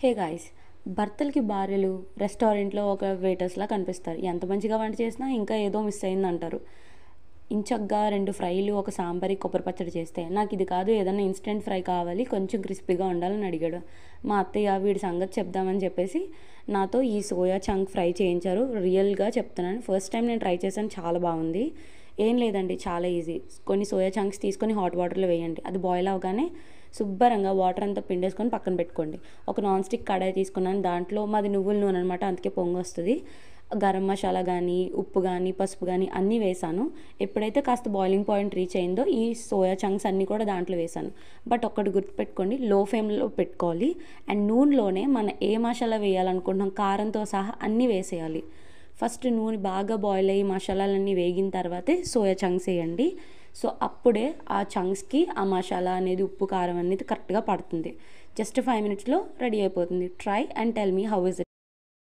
Hey guys, భర్తలకి భార్యలు రెస్టారెంట్లో ఒక వెయిటర్స్లా కనిపిస్తారు. ఎంత మంచిగా వంట చేసినా ఇంకా ఏదో మిస్ అయిందంటారు. ఇంచగ్గా 2 ఫ్రైలు, ఒక సాంబారి, కొబ్బరి పచ్చడి చేస్తే నాకు ఇది కాదు, ఏదన్నా ఇన్స్టెంట్ ఫ్రై కావాలి, కొంచెం క్రిస్పీగా ఉండాలని అడిగాడు. మా అత్తయ్య వీడి సంగతి చెప్దామని చెప్పేసి నాతో ఈ సోయా చంక్ ఫ్రై చేయించారు. రియల్గా చెప్తున్నాను, ఫస్ట్ టైం నేను ట్రై చేశాను, చాలా బాగుంది. ఏం లేదండి, చాలా ఈజీ. కొన్ని సోయా చంక్స్ తీసుకొని హాట్ వాటర్లో వేయండి. అది బాయిల్ అవగానే శుభ్రంగా వాటర్ అంతా పిండేసుకొని పక్కన పెట్టుకోండి. ఒక నాన్ స్టిక్ కడాయి తీసుకున్నాను, దాంట్లో మాది నువ్వుల నూనె అనమాట, అందుకే పొంగు వస్తుంది. గరం మసాలా కానీ, ఉప్పు కానీ, పసుపు కానీ అన్నీ వేసాను. ఎప్పుడైతే కాస్త బాయిలింగ్ పాయింట్ రీచ్ అయిందో ఈ సోయా చంక్స్ అన్నీ కూడా దాంట్లో వేసాను. బట్ ఒక్కటి గుర్తుపెట్టుకోండి, లో ఫ్లేమ్లో పెట్టుకోవాలి. అండ్ నూనెలోనే మనం ఏ మసాలా వేయాలనుకుంటున్నాం కారంతో సహా అన్నీ వేసేయాలి. ఫస్ట్ నూనె బాగా బాయిల్ అయ్యి మసాలాలన్నీ వేగిన తర్వాతే సోయా చంక్స్ వేయండి. సో అప్పుడే ఆ చంక్స్కి ఆ మసాలా అనేది, ఉప్పు కారం అనేది కరెక్ట్గా పడుతుంది. జస్ట్ 5 minutesలో రెడీ అయిపోతుంది. Try and tell me how is it.